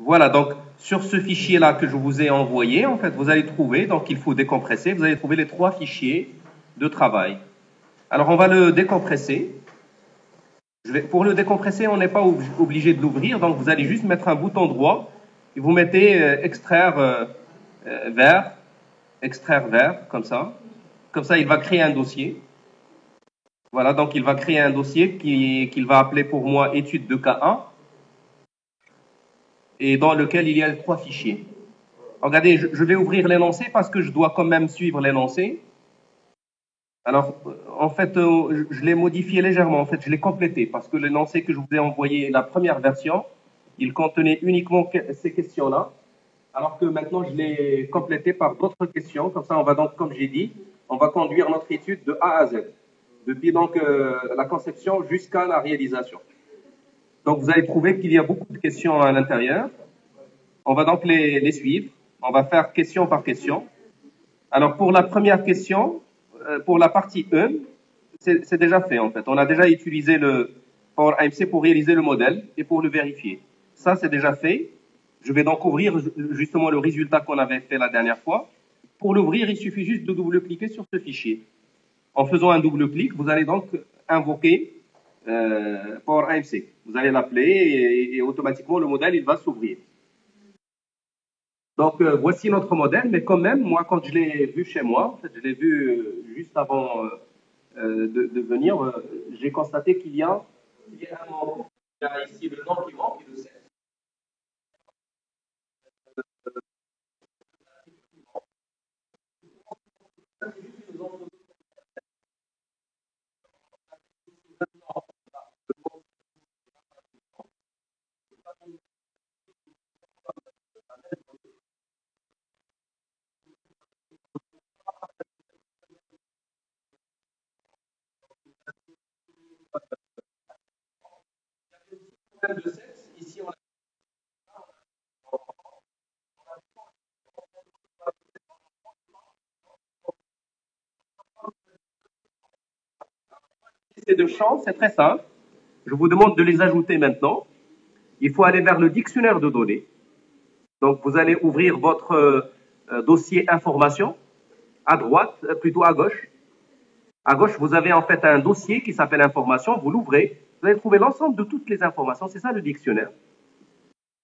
Voilà, donc sur ce fichier-là que je vous ai envoyé, en fait, vous allez trouver, donc il faut décompresser, vous allez trouver les 3 fichiers de travail. Alors on va le décompresser. Pour le décompresser, on n'est pas obligé de l'ouvrir, donc vous allez juste mettre un bouton droit et vous mettez extraire vers, comme ça. Comme ça, il va créer un dossier. Voilà, donc il va créer un dossier qu'il va appeler pour moi étude de cas 1 et dans lequel il y a 3 fichiers. Regardez, je vais ouvrir l'énoncé parce que je dois quand même suivre l'énoncé. Alors, en fait, je l'ai modifié légèrement. En fait, je l'ai complété parce que l'énoncé que je vous ai envoyé, la première version, il contenait uniquement ces questions-là. Alors que maintenant, je l'ai complété par d'autres questions. Comme ça, on va donc, comme j'ai dit, on va conduire notre étude de A à Z. Depuis donc la conception jusqu'à la réalisation. Donc, vous allez trouver qu'il y a beaucoup de questions à l'intérieur. On va donc les suivre. On va faire question par question. Alors, pour la première question, pour la partie 1, c'est déjà fait en fait. On a déjà utilisé le Power AMC pour réaliser le modèle et pour le vérifier. Ça, c'est déjà fait. Je vais donc ouvrir justement le résultat qu'on avait fait la dernière fois. Pour l'ouvrir, il suffit juste de double-cliquer sur ce fichier. En faisant un double-clic, vous allez donc invoquer Power AMC. Vous allez l'appeler et automatiquement le modèle il va s'ouvrir. Donc voici notre modèle, mais quand même, moi quand je l'ai vu chez moi, en fait, je l'ai vu juste avant de venir, j'ai constaté qu'il y a un mot. Il y a ici le nom qui manque et le sexe. Le sexe, ici on a ces deux champs, c'est très simple. Je vous demande de les ajouter maintenant. Il faut aller vers le dictionnaire de données. Donc, vous allez ouvrir votre dossier information à droite, plutôt à gauche. À gauche, vous avez en fait un dossier qui s'appelle information. Vous l'ouvrez. Vous allez trouver l'ensemble de toutes les informations. C'est ça le dictionnaire.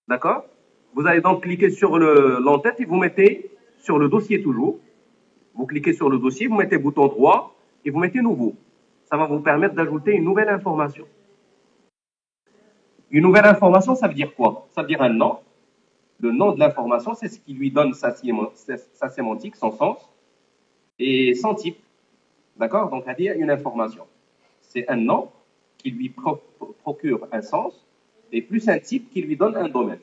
D'accord? Vous allez donc cliquer sur l'entête et vous mettez sur le dossier toujours. Vous cliquez sur le dossier, vous mettez bouton droit et vous mettez nouveau. Ça va vous permettre d'ajouter une nouvelle information. Une nouvelle information, ça veut dire quoi? Ça veut dire un nom. Le nom de l'information, c'est ce qui lui donne sa sémantique, son sens, et son type. D'accord? Donc, c'est-à-dire une information. C'est un nom qui lui procure un sens, et plus un type qui lui donne un domaine.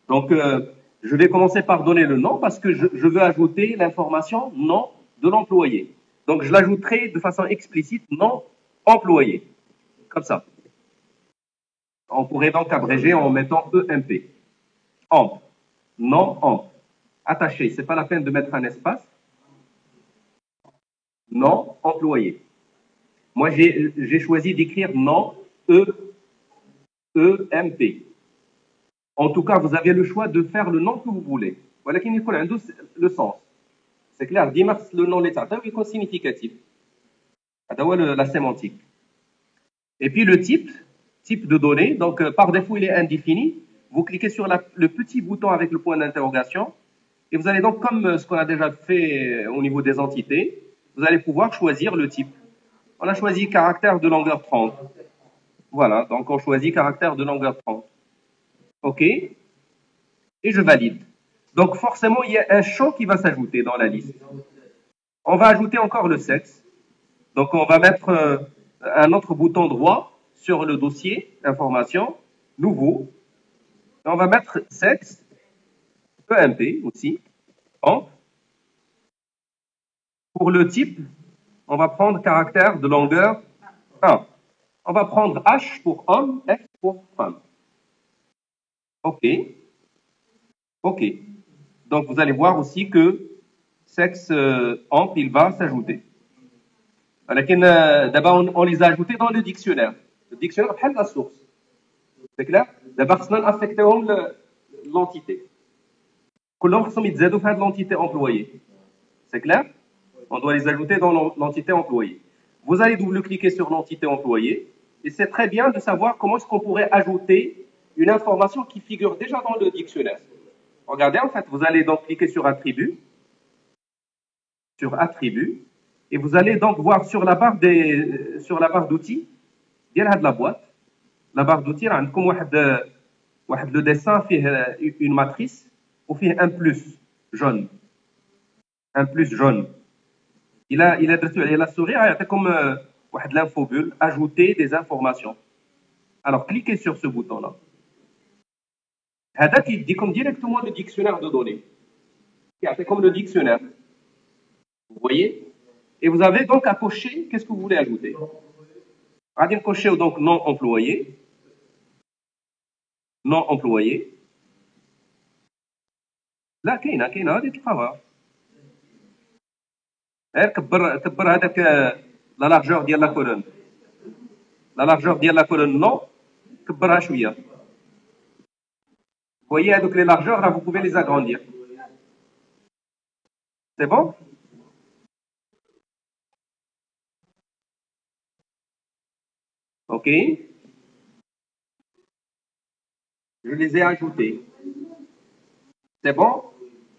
Donc, je vais commencer par donner le nom parce que je veux ajouter l'information nom de l'employé. Donc, je l'ajouterai de façon explicite nom employé. Comme ça. On pourrait donc abréger en mettant EMP. EMP. Non EMP. Attaché. C'est pas la peine de mettre un espace. Non employé. Moi, j'ai choisi d'écrire non EMP. En tout cas, vous avez le choix de faire le nom que vous voulez. Voilà qu'il y a le sens. C'est clair, le nom l'état est significatif. La sémantique. Et puis le type de données, donc par défaut il est indéfini. Vous cliquez sur le petit bouton avec le point d'interrogation et vous allez donc, comme ce qu'on a déjà fait au niveau des entités, vous allez pouvoir choisir le type. On a choisi caractère de longueur 30. Voilà, donc on choisit caractère de longueur 30. OK. Et je valide. Donc forcément, il y a un champ qui va s'ajouter dans la liste. On va ajouter encore le sexe. Donc on va mettre un autre bouton droit sur le dossier information, nouveau. Et on va mettre sexe, EMP aussi, en. Pour le type, on va prendre caractère de longueur 1. On va prendre H pour homme, F pour femme. OK. OK. Donc vous allez voir aussi que sexe ample, il va s'ajouter. D'abord, on les a ajoutés dans le dictionnaire. Le dictionnaire, c'est la source. C'est clair? D'abord, on a affecté l'entité. كلهم خصهم يتزادوا في هذه l'entité employée. C'est clair? On doit les ajouter dans l'entité employée. Vous allez double-cliquer sur l'entité employée et c'est très bien de savoir comment est-ce qu'on pourrait ajouter une information qui figure déjà dans le dictionnaire. Regardez, en fait, vous allez donc cliquer sur attribut, et vous allez donc voir sur la barre d'outils, ديال هاد la boîte, la barre d'outils, عندكم واحد le dessin فيه une matrice وفيه un plus jaune. Un plus jaune. Il a درتو عليه la souris يعطيكم واحد l'infobule, ajouter des informations. Alors cliquez sur ce bouton là. هذا كيديكم directement le dictionnaire de données. يعطيكم le dictionnaire. Vous voyez? Et vous avez donc à cocher qu'est-ce que vous voulez ajouter. غادي نكوشيو donc non employé. Non employé. لا كاينه غادي تلقاوها. غير كبر هذاك لا لارجور ديال لا كولون. لا لارجور ديال لا كولون نو كبرها شويه. voyez donc les largeurs là vous pouvez les agrandir. C'est bon? OK. Je les ai ajoutés. C'est bon?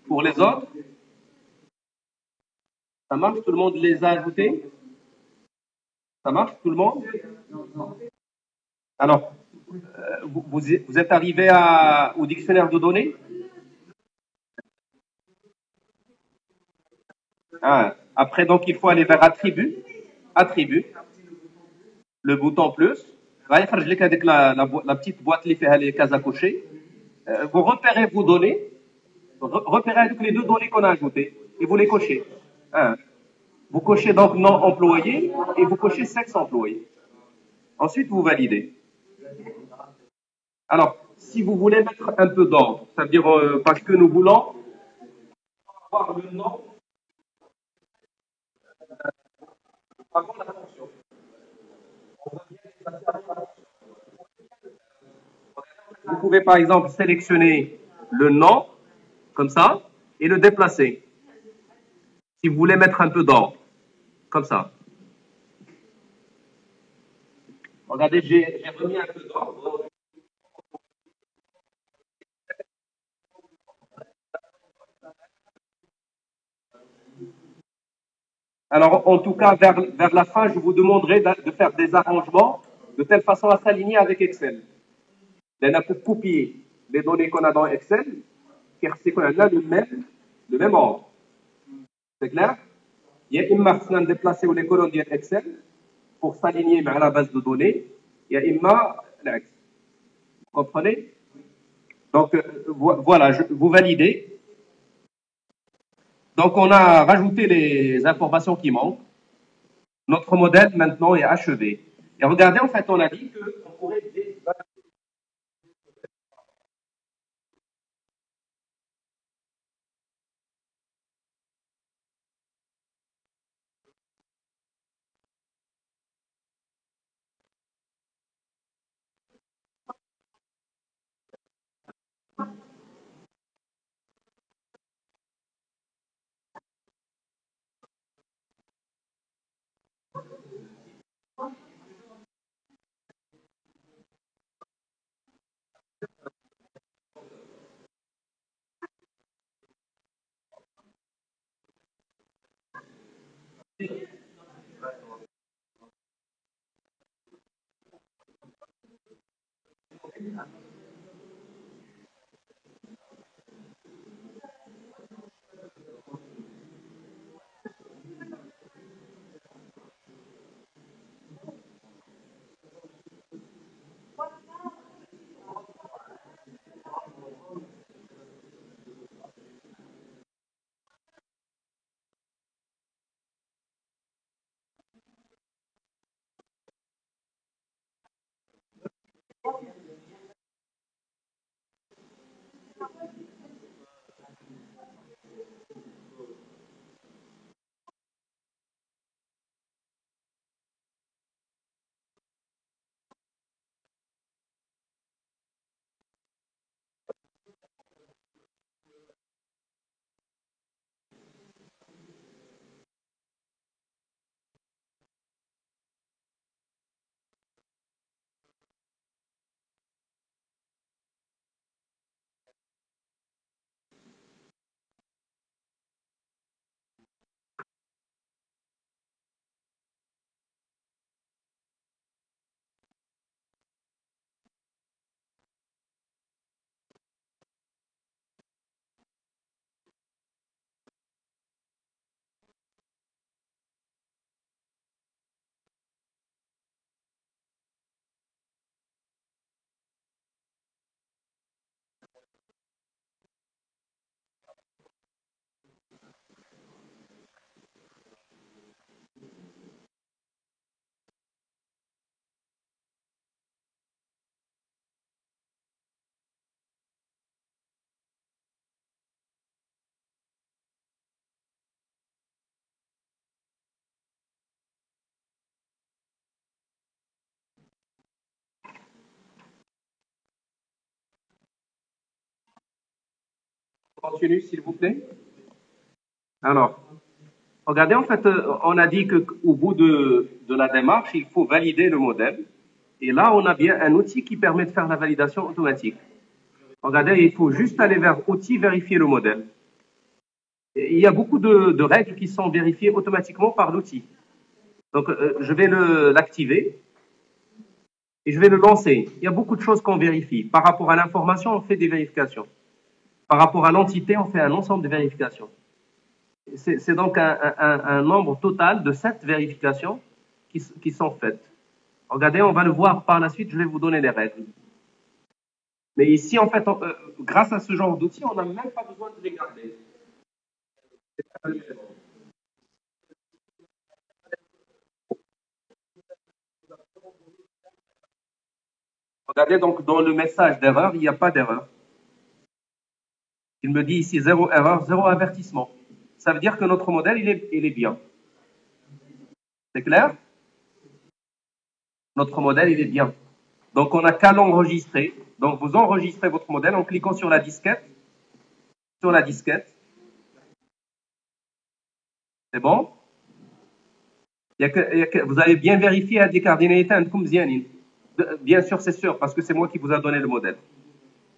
Pour les autres? Ça marche? Tout le monde les a ajoutés? Ça marche? Tout le monde? Alors, vous êtes arrivé au dictionnaire de données? Ah, après, donc, il faut aller vers attribut. Attribut. Le bouton plus. Avec la petite boîte qui fait les cases à cocher. Vous repérez vos données. Repérez avec les deux données qu'on a ajoutées. Et vous les cochez. Hein. Vous cochez donc non employé et vous cochez sexe employé. Ensuite, vous validez. Alors, si vous voulez mettre un peu d'ordre, c'est-à-dire parce que nous voulons avoir le nom avant la fonction. Vous pouvez par exemple sélectionner le nom, comme ça, et le déplacer. Si vous voulez mettre un peu d'ordre, comme ça. Regardez, j'ai remis un peu d'ordre. Alors, en tout cas, vers la fin, je vous demanderai de faire des arrangements de telle façon à s'aligner avec Excel. Pour copier les données qu'on a dans Excel, car c'est qu'on a là le même ordre. C'est clair? Il y a imma خصنا déplacer les colonnes ديال Excel pour s'aligner avec la base de données. Il y a imma العكس. Vous comprenez? Donc, voilà, vous validez. Donc, on a rajouté les informations qui manquent. Notre modèle, maintenant, est achevé. Et regardez, en fait, on a dit qu'on pourrait... continue, s'il vous plaît. Alors, regardez, en fait, on a dit qu'au bout de la démarche, il faut valider le modèle. Et là, on a bien un outil qui permet de faire la validation automatique. Regardez, il faut juste aller vers Outils, vérifier le modèle. Et il y a beaucoup de règles qui sont vérifiées automatiquement par l'outil. Donc, je vais l'activer et je vais le lancer. Il y a beaucoup de choses qu'on vérifie. Par rapport à l'information, on fait des vérifications. Par rapport à l'entité, on fait un ensemble de vérifications. C'est donc un nombre total de 7 vérifications qui sont faites. Regardez, on va le voir par la suite, je vais vous donner les règles. Mais ici, en fait, grâce à ce genre d'outils, on n'a même pas besoin de les garder. Regardez, donc, dans le message d'erreur, il n'y a pas d'erreur. Il me dit ici zéro erreur, zéro avertissement. Ça veut dire que notre modèle, il est bien. C'est clair? Notre modèle, il est bien. Donc, on n'a qu'à l'enregistrer. Donc, vous enregistrez votre modèle en cliquant sur la disquette. Sur la disquette. C'est bon? Vous avez bien vérifié à décardinalité عندكم مزيانين. Bien sûr, c'est sûr, parce que c'est moi qui vous a donné le modèle.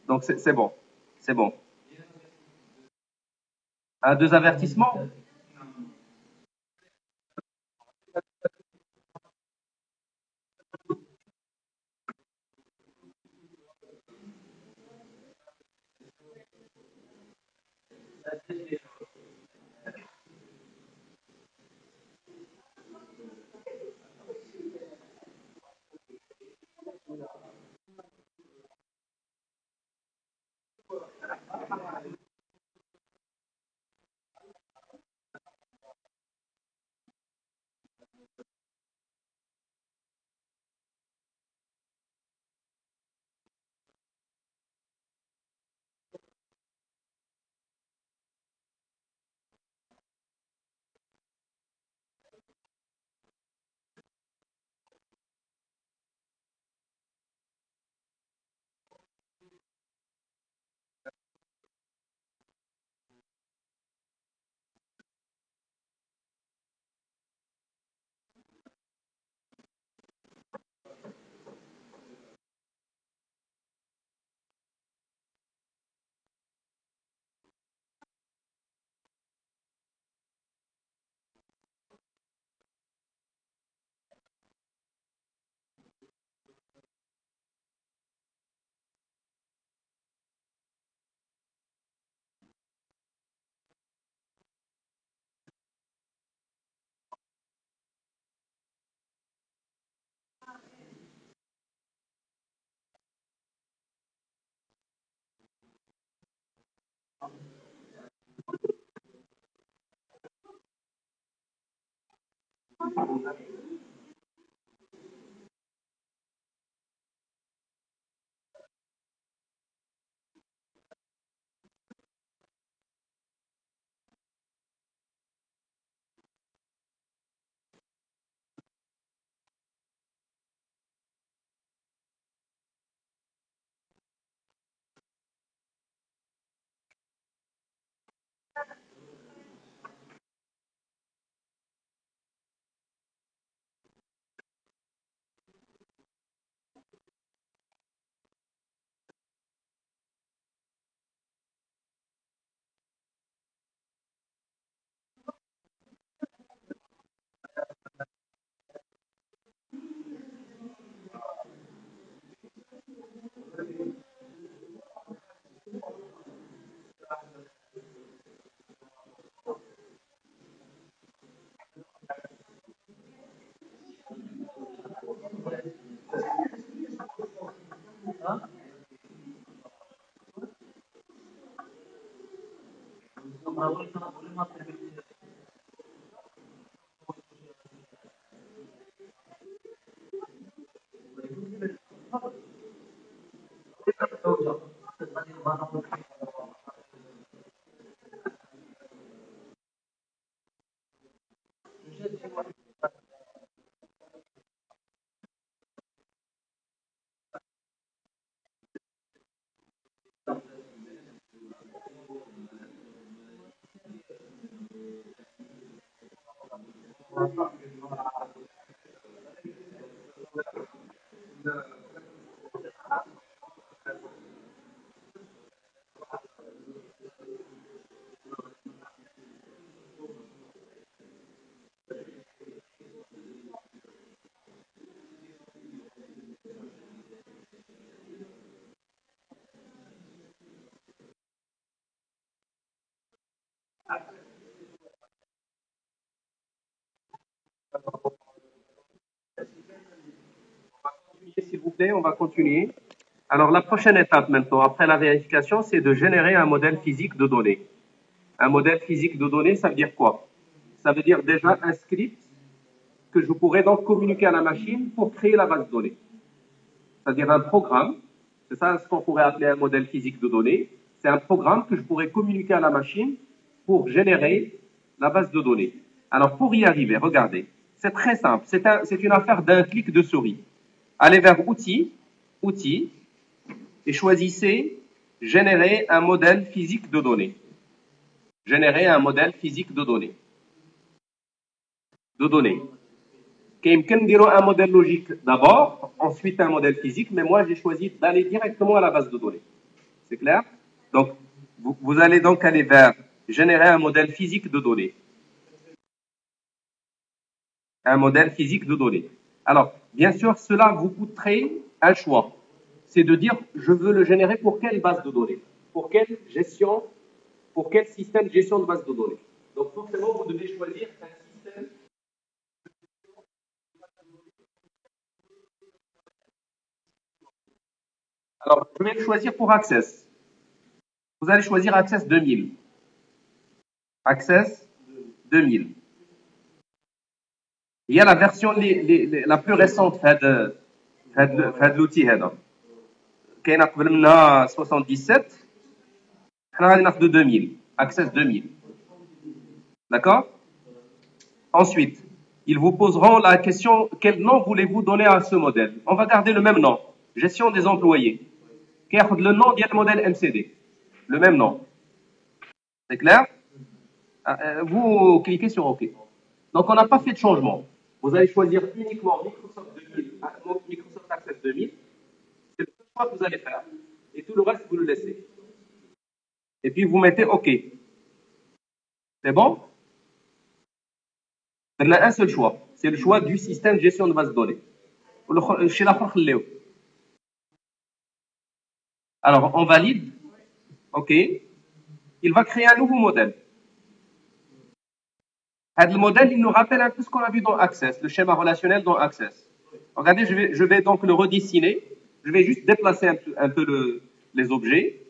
Donc, c'est bon. C'est bon. Un, deux avertissements? S'il vous plaît, on va continuer. Alors, la prochaine étape maintenant, après la vérification, c'est de générer un modèle physique de données. Un modèle physique de données, ça veut dire quoi? Ça veut dire déjà un script que je pourrais donc communiquer à la machine pour créer la base de données. C'est-à-dire un programme, c'est ça ce qu'on pourrait appeler un modèle physique de données. C'est un programme que je pourrais communiquer à la machine pour générer la base de données. Alors, pour y arriver, regardez, c'est très simple. C'est une affaire d'un clic de souris. Allez vers Outils, Outils, et choisissez Générer un modèle physique de données. Générer un modèle physique de données. De données. Quelqu'un dira un modèle logique d'abord, ensuite un modèle physique, mais moi j'ai choisi d'aller directement à la base de données. C'est clair? Donc, vous allez donc aller vers générer un modèle physique de données. Un modèle physique de données. Alors, bien sûr, cela vous coûterait un choix. C'est de dire, je veux le générer pour quelle base de données? Pour quelle gestion? Pour quel système de gestion de base de données? Donc, forcément, vous devez choisir un système. Alors, je vais le choisir pour Access. Vous allez choisir Access 2000. Access 2000. Il y a la version la plus récente de l'outil هذا. كاينه قبل منها 77. احنا غادي ناخذ 2000. Access 2000. D'accord? Ensuite, ils vous poseront la question quel nom voulez-vous donner à ce modèle? On va garder le même nom. Gestion des employés. كياخذ le nom du modèle MCD. Le même nom. C'est clair? Vous cliquez sur OK. Donc, on n'a pas fait de changement. Vous allez choisir uniquement Microsoft 2000, Microsoft Access 2000. C'est le seul choix que vous allez faire. Et tout le reste, vous le laissez. Et puis, vous mettez OK. C'est bon? Il y a un seul choix. C'est le choix du système de gestion de base de données. Alors, on valide. OK. Il va créer un nouveau modèle. Le modèle, il nous rappelle un peu ce qu'on a vu dans Access, le schéma relationnel dans Access. Regardez, je vais donc le redessiner. Je vais juste déplacer un peu les objets.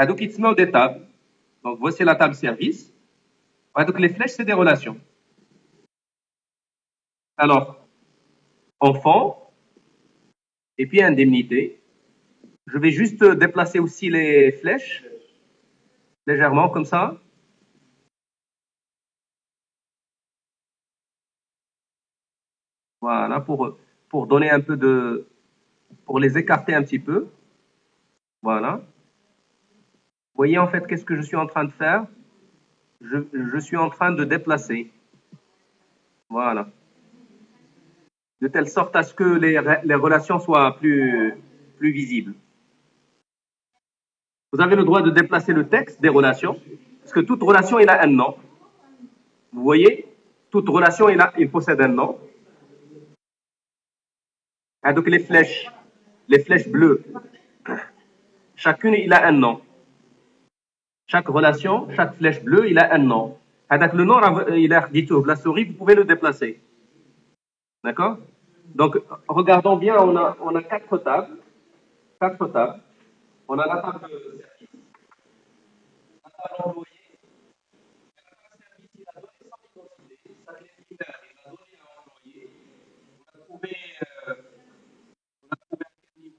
Donc, il se met des tables. Donc, voici la table service. Donc, les flèches, c'est des relations. Alors, enfant, et puis indemnité. Je vais juste déplacer aussi les flèches, légèrement, comme ça. Voilà, pour donner un peu de... pour les écarter un petit peu. Voilà. Vous voyez, en fait, qu'est-ce que je suis en train de faire? Je suis en train de déplacer. Voilà. De telle sorte à ce que les relations soient plus visibles. Vous avez le droit de déplacer le texte des relations, parce que toute relation, il a un nom. Vous voyez, toute relation, il possède un nom. Ah, donc les flèches bleues, chacune, il a un nom. Chaque relation, chaque flèche bleue, il a un nom. Ah, donc le nom, il a dit tout. La souris, vous pouvez le déplacer. D'accord? Donc, regardons bien, on a quatre tables. Quatre tables. On a la table de service, la table employé, la table service, il a donné sans identité, sa clé primaire, il a donné à l'employé. On a trouvé, euh, on a trouvé à quel niveau.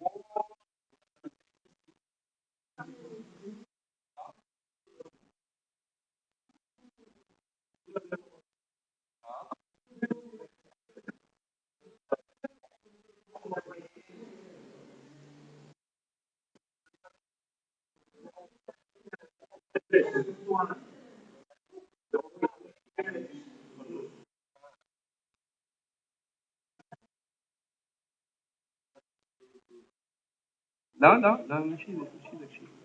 لا لا لا ماشي داكشي.